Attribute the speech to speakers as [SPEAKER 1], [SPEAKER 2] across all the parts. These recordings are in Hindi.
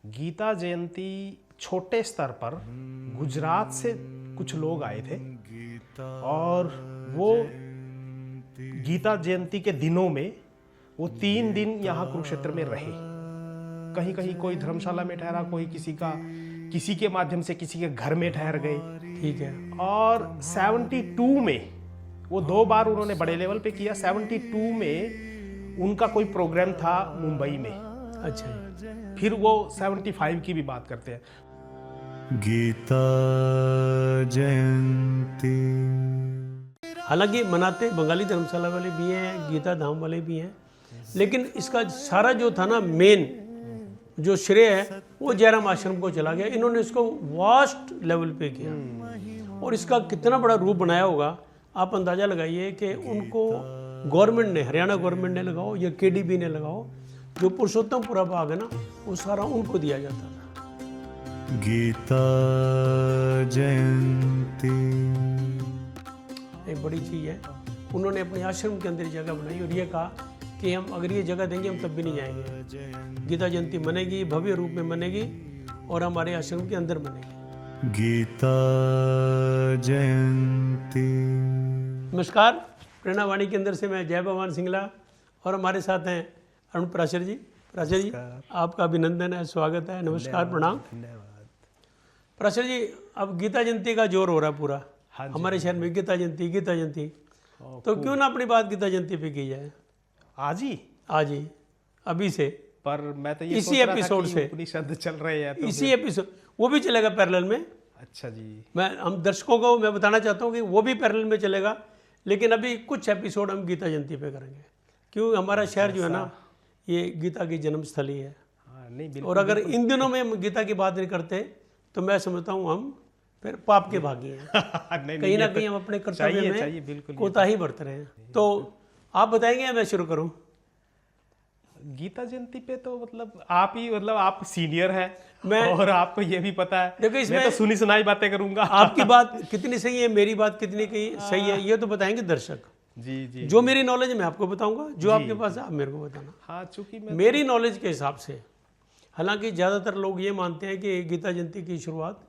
[SPEAKER 1] गीता जयंती छोटे स्तर पर गुजरात से कुछ लोग आए थे और वो गीता जयंती के दिनों में वो 3 दिन यहाँ कुरुक्षेत्र में रहे। कहीं कहीं कोई धर्मशाला में ठहरा, कोई किसी के माध्यम से किसी के घर में ठहर गए।
[SPEAKER 2] ठीक है।
[SPEAKER 1] और 72 में वो 2 बार उन्होंने बड़े लेवल पे किया। 72 में उनका कोई प्रोग्राम था मुंबई में।
[SPEAKER 2] अच्छा।
[SPEAKER 1] फिर वो 75 की भी बात करते हैं।
[SPEAKER 3] गीता जयंती
[SPEAKER 2] हालांकि मनाते बंगाली धर्मशाला वाले भी हैं, गीता धाम वाले भी हैं, लेकिन इसका सारा जो था ना मेन जो श्रेय है वो जयराम आश्रम को चला गया। इन्होंने इसको वास्ट लेवल पे किया और इसका कितना बड़ा रूप बनाया होगा आप अंदाज़ा लगाइए कि उनको गवर्नमेंट ने, हरियाणा गवर्नमेंट ने लगाओ या केडीबी ने लगाओ, जो पुरुषोत्तमपुरा भाग है ना वो सारा उनको दिया जाता था।
[SPEAKER 3] गीता जयंती
[SPEAKER 2] एक बड़ी चीज़ है। उन्होंने अपने आश्रम के अंदर जगह बनाई और ये कहा कि हम अगर ये जगह देंगे हम तब भी नहीं जाएंगे। गीता जयंती मनेगी, भव्य रूप में मनेगी और हमारे आश्रम के अंदर मनेगी।
[SPEAKER 3] गीता जयंती।
[SPEAKER 2] नमस्कार, प्रेरणा वाणी के अंदर से मैं जय भगवान सिंगला और हमारे साथ हैं अरुण पराशर जी। पराशर जी, आपका अभिनंदन है, स्वागत है, नमस्कार, प्रणाम।
[SPEAKER 1] धन्यवाद।
[SPEAKER 2] पराशर जी, अब गीता जयंती का जोर हो रहा है पूरा।
[SPEAKER 1] हाँ जी,
[SPEAKER 2] हमारे शहर में गीता जयंती तो क्यों ना अपनी बात गीता जयंती पे की जाए
[SPEAKER 1] आज ही
[SPEAKER 2] अभी से।
[SPEAKER 1] पर मैं तो ये
[SPEAKER 2] इसी
[SPEAKER 1] सोच रहा था
[SPEAKER 2] एपिसोड
[SPEAKER 1] कि
[SPEAKER 2] से
[SPEAKER 1] उपनिषद चल रहे हैं तो
[SPEAKER 2] इसी एपिसोड वो भी चलेगा पैरेलल में।
[SPEAKER 1] अच्छा जी।
[SPEAKER 2] हम दर्शकों को मैं बताना चाहता हूँ कि वो भी पैरेलल में चलेगा, लेकिन अभी कुछ एपिसोड हम गीता जयंती पे करेंगे क्योंकि हमारा शहर जो है ना ये गीता की जन्मस्थली है।
[SPEAKER 1] हाँ, नहीं बिल्कुल।
[SPEAKER 2] और अगर इन दिनों में हम गीता की बात नहीं करते तो मैं समझता हूँ हम फिर पाप के भागी हैं।
[SPEAKER 1] नहीं,
[SPEAKER 2] कहीं ना
[SPEAKER 1] ये
[SPEAKER 2] कहीं
[SPEAKER 1] तो
[SPEAKER 2] हम अपने कर्तव्य में
[SPEAKER 1] बिल्कुल
[SPEAKER 2] कोताही बरत रहे हैं। तो आप बताएंगे या मैं शुरू करूं?
[SPEAKER 1] गीता जयंती पे तो आप सीनियर हैं
[SPEAKER 2] मैं
[SPEAKER 1] और आपको ये भी पता है।
[SPEAKER 2] देखो इसमें
[SPEAKER 1] मैं तो सुनी सुनाई बातें करूंगा।
[SPEAKER 2] आपकी बात कितनी सही है, मेरी बात कितनी सही है, ये तो बताएंगे दर्शक।
[SPEAKER 1] जी जी।
[SPEAKER 2] जो मेरी नॉलेज है मैं आपको बताऊंगा, जो आपके पास है आप मेरे को बताना।
[SPEAKER 1] हाँ, चूंकि
[SPEAKER 2] मेरी नॉलेज के हिसाब से, हालांकि ज़्यादातर लोग ये मानते हैं कि गीता जयंती की शुरुआत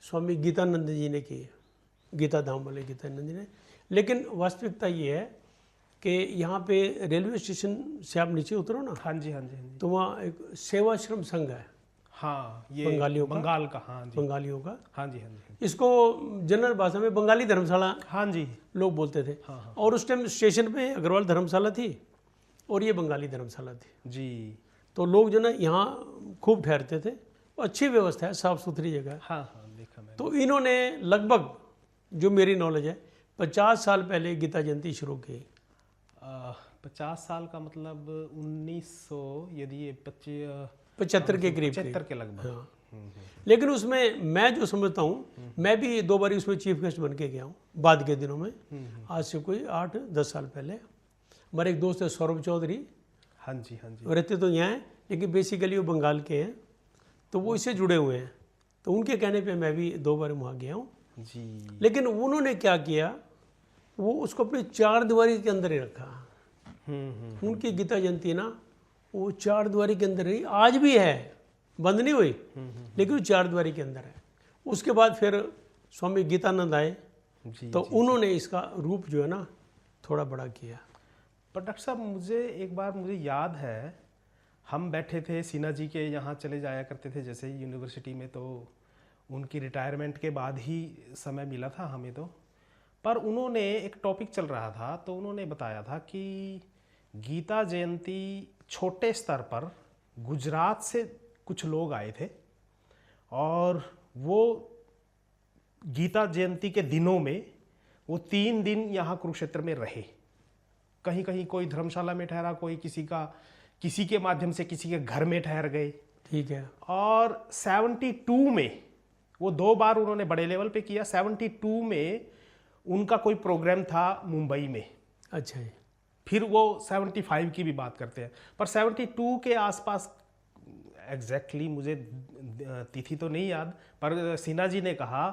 [SPEAKER 2] स्वामी गीतानंद जी ने की है, गीता धाम वाले गीतानंद जी ने। लेकिन वास्तविकता ये है कि यहाँ पे रेलवे स्टेशन से आप नीचे उतरो ना,
[SPEAKER 1] हाँ जी हाँ जी हाँ जी।
[SPEAKER 2] तो वहाँ एक सेवाश्रम संघ है।
[SPEAKER 1] हाँ, ये
[SPEAKER 2] बंगालियों का।
[SPEAKER 1] बंगाल का। हाँ जी
[SPEAKER 2] बंगालियों का।
[SPEAKER 1] हाँ जी हाँ जी
[SPEAKER 2] इसको जनरल भाषा में बंगाली धर्मशाला
[SPEAKER 1] हाँ जी।
[SPEAKER 2] लोग बोलते थे।
[SPEAKER 1] हाँ।
[SPEAKER 2] और उस टाइम स्टेशन पे अग्रवाल धर्मशाला थी और ये बंगाली धर्मशाला थी।
[SPEAKER 1] जी।
[SPEAKER 2] तो लोग जो ना यहाँ खूब ठहरते थे, अच्छी व्यवस्था है, साफ सुथरी जगह है।
[SPEAKER 1] हाँ हाँ, देखा मैंने।
[SPEAKER 2] तो इन्होंने लगभग, जो मेरी नॉलेज है, 50 साल पहले गीता जयंती शुरू की।
[SPEAKER 1] 50 साल का मतलब 1900, यदि ये
[SPEAKER 2] 75 के करीब
[SPEAKER 1] 75 के लगभग।
[SPEAKER 2] हाँ। लेकिन उसमें मैं जो समझता हूँ, मैं भी 2 बार उसमें चीफ गेस्ट बन के गया हूँ बाद के दिनों में। आज से कोई 8-10 साल पहले हमारे एक दोस्त है सौरभ चौधरी।
[SPEAKER 1] हाँ जी हाँ जी।
[SPEAKER 2] वो रहते तो यहाँ हैं लेकिन बेसिकली वो बंगाल के हैं, तो वो इससे जुड़े हुए हैं। तो उनके कहने पे मैं भी 2 बार वहाँ गया हूँ
[SPEAKER 1] जी।
[SPEAKER 2] लेकिन उन्होंने क्या किया, वो उसको अपनी 4 दीवारी के अंदर ही रखा। उनकी गीता जयंती ना वो 4 दीवारी के अंदर ही आज भी है, बंद नहीं हुई, लेकिन वो 4 दीवारी के अंदर है। उसके बाद फिर स्वामी गीतानंद आए
[SPEAKER 1] जी।
[SPEAKER 2] तो उन्होंने इसका रूप जो है ना थोड़ा बड़ा किया।
[SPEAKER 1] पर डॉक्टर साहब, एक बार मुझे याद है, हम बैठे थे सिन्हा जी के यहाँ, चले जाया करते थे जैसे यूनिवर्सिटी में, तो उनकी रिटायरमेंट के बाद ही समय मिला था हमें तो। पर उन्होंने एक टॉपिक चल रहा था तो उन्होंने बताया था कि गीता जयंती छोटे स्तर पर गुजरात से कुछ लोग आए थे और वो गीता जयंती के दिनों में वो 3 दिन यहाँ कुरुक्षेत्र में रहे। कहीं कहीं कोई धर्मशाला में ठहरा, कोई किसी के माध्यम से किसी के घर में ठहर गए।
[SPEAKER 2] ठीक है।
[SPEAKER 1] और 72 में वो 2 बार उन्होंने बड़े लेवल पे किया। 72 में उनका कोई प्रोग्राम था मुंबई में।
[SPEAKER 2] अच्छा है।
[SPEAKER 1] फिर वो 75 की भी बात करते हैं, पर 72 के आसपास एग्जैक्टली मुझे तिथि तो नहीं याद, पर सिन्हा जी ने कहा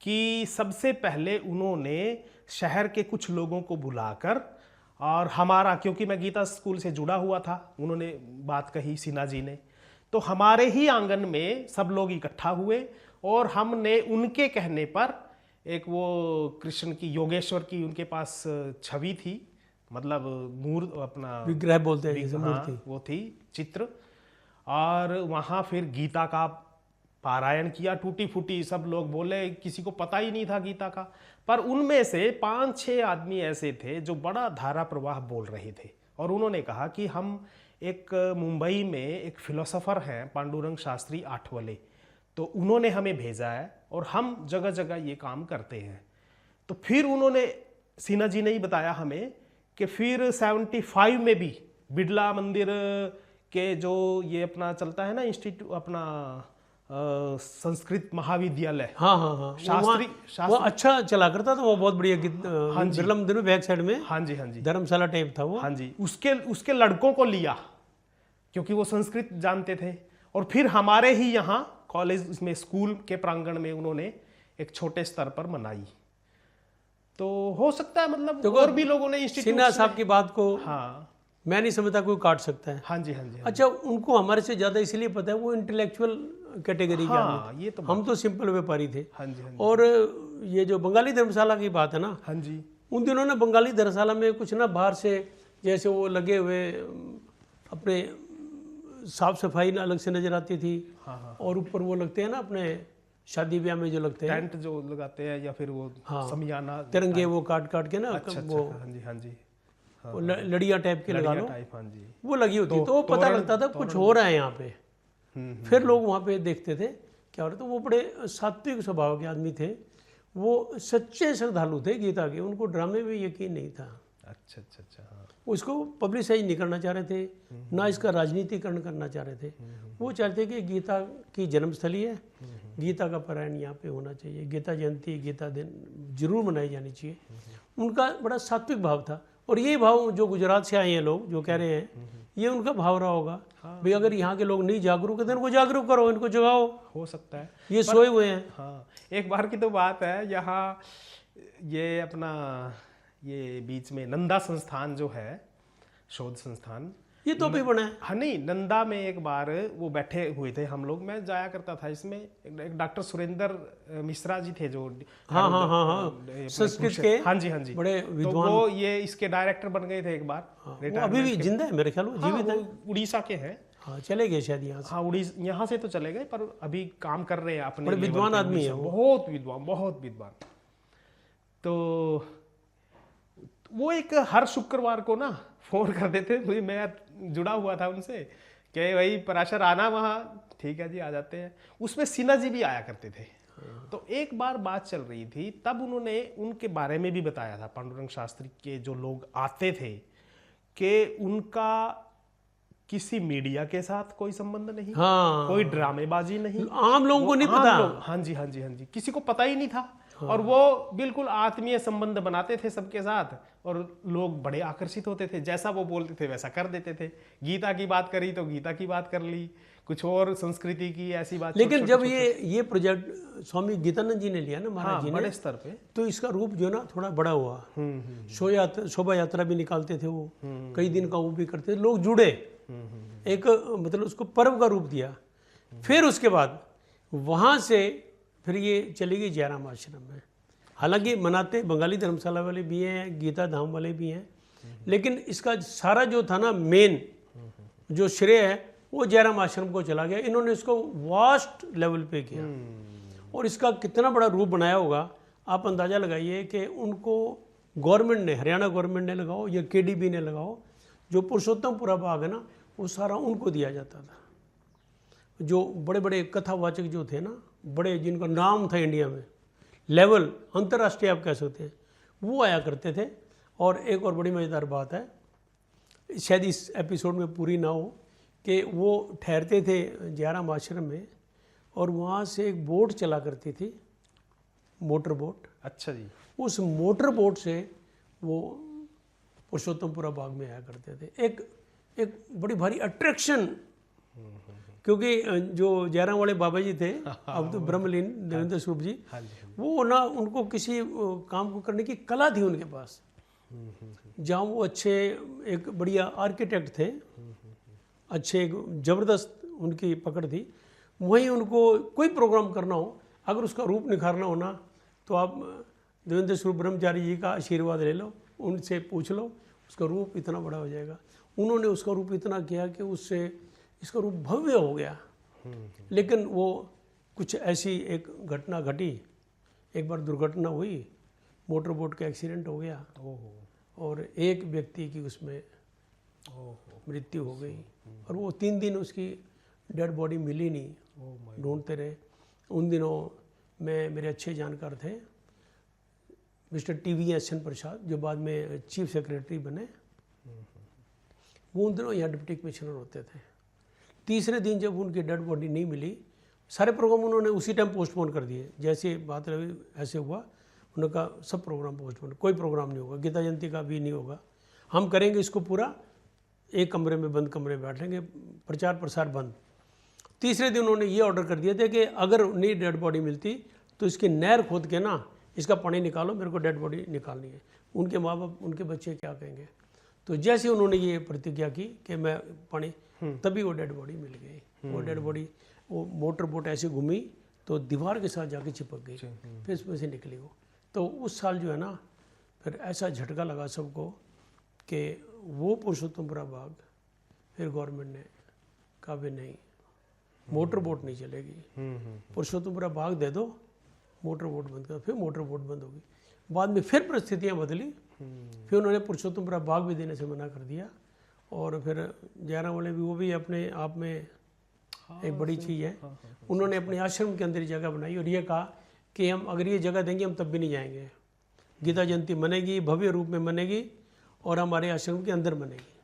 [SPEAKER 1] कि सबसे पहले उन्होंने शहर के कुछ लोगों को बुलाकर, और हमारा, क्योंकि मैं गीता स्कूल से जुड़ा हुआ था, उन्होंने बात कही सिन्हा जी ने तो हमारे ही आंगन में सब लोग इकट्ठा हुए और हमने उनके कहने पर एक वो कृष्ण की, योगेश्वर की उनके पास छवि थी, मतलब मूर्त अपना
[SPEAKER 2] विग्रह बोलते हैं जैसे
[SPEAKER 1] हाँ,
[SPEAKER 2] मूर्ति।
[SPEAKER 1] वो थी चित्र, और वहाँ फिर गीता का पारायण किया, टूटी फूटी, सब लोग बोले, किसी को पता ही नहीं था गीता का, पर उनमें से 5-6 आदमी ऐसे थे जो बड़ा धारा प्रवाह बोल रहे थे। और उन्होंने कहा कि हम एक मुंबई में एक फिलोसोफर हैं पांडुरंग शास्त्री आठवले, तो उन्होंने हमें भेजा है और हम जगह जगह ये काम करते हैं। तो फिर उन्होंने, सिन्हा जी ने ही बताया हमें कि फिर 75 में भी बिड़ला मंदिर के जो ये अपना चलता है ना इंस्टीट्यूट, अपना संस्कृत महाविद्यालय,
[SPEAKER 2] हाँ हाँ हाँ, वो अच्छा चला करता था, वो बहुत बढ़िया गीत। हाँ जी, बिरला मंदिर में बैक साइड में,
[SPEAKER 1] हाँ जी, हाँ जी,
[SPEAKER 2] धर्मशाला टाइप था वो।
[SPEAKER 1] हाँ जी, उसके लड़कों को लिया क्योंकि वो संस्कृत जानते थे, और फिर हमारे ही यहाँ कॉलेज में, स्कूल के प्रांगण में उन्होंने एक छोटे स्तर पर मनाई। तो हो सकता है मतलब तो और भी लोगों ने इंस्टीट्यूट,
[SPEAKER 2] सिन्हा साहब की बात को
[SPEAKER 1] हाँ
[SPEAKER 2] मैं नहीं समझता कोई काट सकता है।
[SPEAKER 1] हाँ जी, हाँ जी, हाँ
[SPEAKER 2] अच्छा, उनको हमारे से ज्यादा इसलिए पता है, वो इंटेलेक्चुअल कैटेगरी के आदमी थे।
[SPEAKER 1] ये तो
[SPEAKER 2] हम तो सिंपल व्यापारी थे।
[SPEAKER 1] हाँ जी, हाँ जी,
[SPEAKER 2] और ये जो बंगाली धर्मशाला की बात है ना,
[SPEAKER 1] हाँ जी,
[SPEAKER 2] उन दिनों ने बंगाली धर्मशाला में कुछ ना बाहर से जैसे वो लगे हुए अपने साफ सफाई अलग से नजर आती थी।
[SPEAKER 1] हाँ,
[SPEAKER 2] और ऊपर वो लगते हैं ना अपने शादी ब्याह में जो लगते हैं,
[SPEAKER 1] टेंट जो लगाते हैं, या फिर वो समियाना
[SPEAKER 2] तिरंगे वो काट काट के ना, वो
[SPEAKER 1] हाँ जी, हाँ जी,
[SPEAKER 2] लड़िया टाइप के लगा लो,
[SPEAKER 1] हाँ जी,
[SPEAKER 2] वो लगी होती, तो पता लगता था कुछ हो रहा है यहाँ पे। फिर लोग वहाँ पे देखते थे क्या हो रहा है। तो वो बड़े सात्विक स्वभाव के आदमी थे, वो सच्चे श्रद्धालु थे गीता के, उनको ड्रामे में यकीन नहीं था।
[SPEAKER 1] अच्छा अच्छा अच्छा, हाँ।
[SPEAKER 2] उसको पब्लिसाइज नहीं करना चाह रहे थे, ना इसका राजनीतिकरण करना चाह रहे थे। वो चाहते कि गीता की जन्मस्थली है, गीता का पारायण यहाँ पे होना चाहिए, गीता जयंती, गीता दिन जरूर मनाई जानी चाहिए। उनका बड़ा सात्विक भाव था। और यही भाव जो गुजरात से आए हैं लोग जो कह रहे हैं, ये उनका भाव रहा होगा भाई, अगर यहाँ के लोग नहीं जागरूक है तो इनको जागरूक करो, इनको जगाओ।
[SPEAKER 1] हो सकता है
[SPEAKER 2] ये सोए हुए हैं।
[SPEAKER 1] हाँ, एक बार की तो बात है, यहाँ ये अपना ये बीच में नंदा संस्थान जो है, शोध संस्थान,
[SPEAKER 2] ये तो भी बना है।
[SPEAKER 1] हाँ नहीं, नंदा में एक बार वो बैठे हुए थे हम लोग, मैं जाया करता था इसमें, एक डॉक्टर सुरेंद्र मिश्रा जी थे जो
[SPEAKER 2] हाँ हाँ हाँ हाँ संस्कृत के,
[SPEAKER 1] हाँ जी, हाँ जी,
[SPEAKER 2] बड़े विद्वान,
[SPEAKER 1] तो वो ये इसके डायरेक्टर बन गए थे एक बार।
[SPEAKER 2] वो अभी भी जिंदा है मेरे ख्याल में, जीवित है।
[SPEAKER 1] उड़ीसा के हैं।
[SPEAKER 2] हाँ, चले गए शायद यहाँ से।
[SPEAKER 1] हाँ, उड़ीसा यहाँ से तो चले गए, पर अभी काम कर रहे हैं अपने।
[SPEAKER 2] बड़े विद्वान आदमी है,
[SPEAKER 1] बहुत विद्वान, बहुत विद्वान। तो वो एक हर शुक्रवार को ना फोन कर देते थे, मैं जुड़ा हुआ था उनसे कि भाई पराशर आना वहाँ, ठीक है जी, आ जाते हैं। उसमें सिन्हा जी भी आया करते थे। तो एक बार बात चल रही थी, तब उन्होंने उनके बारे में भी बताया था, पांडुरंग शास्त्री के जो लोग आते थे, कि उनका किसी मीडिया के साथ कोई संबंध नहीं,
[SPEAKER 2] हाँ,
[SPEAKER 1] कोई ड्रामेबाजी नहीं,
[SPEAKER 2] आम लोगों को नहीं पता।
[SPEAKER 1] हाँ जी, हाँ जी, हाँ जी, किसी को पता ही नहीं था। हाँ। और वो बिल्कुल आत्मीय संबंध बनाते थे सबके साथ, और लोग बड़े आकर्षित होते थे, जैसा वो बोलते थे वैसा कर देते थे। गीता की बात करी तो गीता की बात कर ली, कुछ और संस्कृति की ऐसी बात।
[SPEAKER 2] लेकिन जब ये प्रोजेक्ट स्वामी गीतानंद जी ने लिया ना, महाराज जी ने,
[SPEAKER 1] बड़े स्तर पे,
[SPEAKER 2] तो इसका रूप जो ना थोड़ा बड़ा हुआ। शोभा यात्रा भी निकालते थे वो, कई दिन का वो भी करते थे, लोग जुड़े, एक मतलब उसको पर्व का रूप दिया। फिर उसके बाद वहां से फिर ये चली गई जयराम आश्रम में। हालांकि मनाते बंगाली धर्मशाला वाले भी हैं, गीता धाम वाले भी हैं, लेकिन इसका सारा जो था ना मेन जो श्रेय है वो जयराम आश्रम को चला गया। इन्होंने इसको वास्ट लेवल पे किया, और इसका कितना बड़ा रूप बनाया होगा आप अंदाजा लगाइए कि उनको गवर्नमेंट ने, हरियाणा गवर्नमेंट ने लगाओ या केडीबी ने लगाओ, जो पुरुषोत्तमपुरा भाग है ना, वो सारा उनको दिया जाता था। जो बड़े बड़े कथावाचक जो थे ना, बड़े जिनका नाम था इंडिया में, लेवल अंतर्राष्ट्रीय आप कह सकते हैं, वो आया करते थे। और एक और बड़ी मज़ेदार बात है, शायद इस एपिसोड में पूरी ना हो, कि वो ठहरते थे जयराम आश्रम में, और वहाँ से एक बोट चला करती थी, मोटर बोट।
[SPEAKER 1] अच्छा जी।
[SPEAKER 2] उस मोटर बोट से वो पुरुषोत्तमपुरा बाग में आया करते थे। एक बड़ी भारी अट्रैक्शन, क्योंकि जो जयराम वाले बाबा जी थे, अब तो ब्रह्मलीन देवेंद्र स्वरूप जी, वो ना उनको किसी काम को करने की कला थी उनके पास, जहाँ वो अच्छे एक बढ़िया आर्किटेक्ट थे, अच्छे जबरदस्त उनकी पकड़ थी। वहीं उनको कोई प्रोग्राम करना हो, अगर उसका रूप निखारना हो ना, तो आप देवेंद्र स्वरूप ब्रह्मचारी जी का आशीर्वाद ले लो, उनसे पूछ लो, उसका रूप इतना बड़ा हो जाएगा। उन्होंने उसका रूप इतना किया कि उससे इसका रूप भव्य हो गया। लेकिन वो कुछ ऐसी एक घटना घटी, एक बार दुर्घटना हुई, मोटर बोट का एक्सीडेंट हो गया और एक व्यक्ति की उसमें मृत्यु हो गई और वो 3 दिन उसकी डेड बॉडी मिली नहीं, ढूंढते रहे। उन दिनों में मेरे अच्छे जानकार थे मिस्टर TVSN प्रसाद, जो बाद में चीफ सेक्रेटरी बने। वो उन दिनों यहाँ डिप्टी कमिश्नर होते थे। तीसरे दिन जब उनकी डेड बॉडी नहीं मिली, सारे प्रोग्राम उन्होंने उसी टाइम पोस्टपोन कर दिए। जैसे बात रही ऐसे हुआ, उन्होंने कहा सब प्रोग्राम पोस्टपोन, कोई प्रोग्राम नहीं होगा, गीता जयंती का भी नहीं होगा, हम करेंगे इसको पूरा एक कमरे में, बंद कमरे में बैठेंगे, प्रचार प्रसार बंद। तीसरे दिन उन्होंने ये ऑर्डर कर दिया था कि अगर नहीं डेड बॉडी मिलती तो इसकी नहर खोद के ना इसका पानी निकालो, मेरे को डेड बॉडी निकालनी है। उनके माँ बाप, उनके बच्चे क्या कहेंगे। तो जैसे उन्होंने ये प्रतिज्ञा की कि मैं पानी, तभी वो डेड बॉडी मिल गई। वो डेड बॉडी, वो मोटर बोट ऐसे घूमी तो दीवार के साथ जाके चिपक गई, फिर इसमें से निकली वो। तो उस साल जो है ना, फिर ऐसा झटका लगा सबको कि वो पुरुषोत्तमपुरा बाग फिर गवर्नमेंट ने कहा भी नहीं, मोटर बोट नहीं चलेगी, पुरुषोत्तमपुरा बाग दे दो, मोटर बोट बंद कर। फिर मोटर बोट बंद होगी। बाद में फिर परिस्थितियाँ बदली, फिर उन्होंने पुरुषोत्तमपुरा बाग भी देने से मना कर दिया। और फिर जयराम वाले भी, वो भी अपने आप में एक बड़ी चीज़ है। उन्होंने अपने आश्रम के अंदर जगह बनाई और ये कहा कि हम अगर ये जगह देंगे हम तब भी नहीं जाएंगे, गीता जयंती मनेगी, भव्य रूप में मनेगी और हमारे आश्रम के अंदर मनेगी।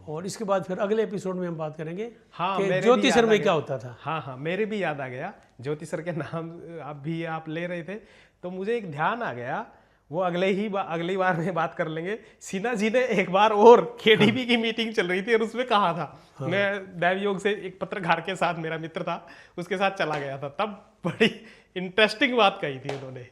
[SPEAKER 2] और इसके बाद फिर अगले एपिसोड में हम बात करेंगे कि ज्योति सर में क्या होता था।
[SPEAKER 1] हाँ, मेरे भी याद आ गया, ज्योति सर के नाम आप ले रहे थे तो मुझे एक ध्यान आ गया, वो अगली बार में बात कर लेंगे। सिन्हा जी ने एक बार और KDP की मीटिंग चल रही थी और उसमें कहा था, मैं दैवयोग से एक पत्रकार के साथ, मेरा मित्र था, उसके साथ चला गया था, तब बड़ी इंटरेस्टिंग बात कही थी उन्होंने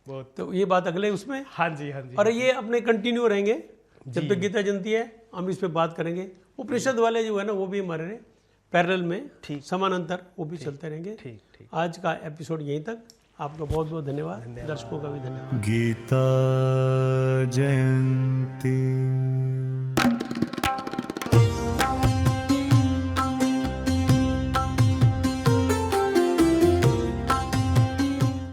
[SPEAKER 1] बहुत।
[SPEAKER 2] तो ये बात अगले उसमें,
[SPEAKER 1] हाँ जी।
[SPEAKER 2] और ये अपने कंटिन्यू रहेंगे जब तक गीता जयंती है, हम इस पे बात करेंगे। उपनिषद वाले जो है ना, वो भी हमारे पैरेलल में समानांतर वो भी चलते रहेंगे।
[SPEAKER 1] ठीक।
[SPEAKER 2] आज का एपिसोड यहीं तक। आपका बहुत बहुत धन्यवाद, दर्शकों का भी धन्यवाद।
[SPEAKER 3] गीता जयंती।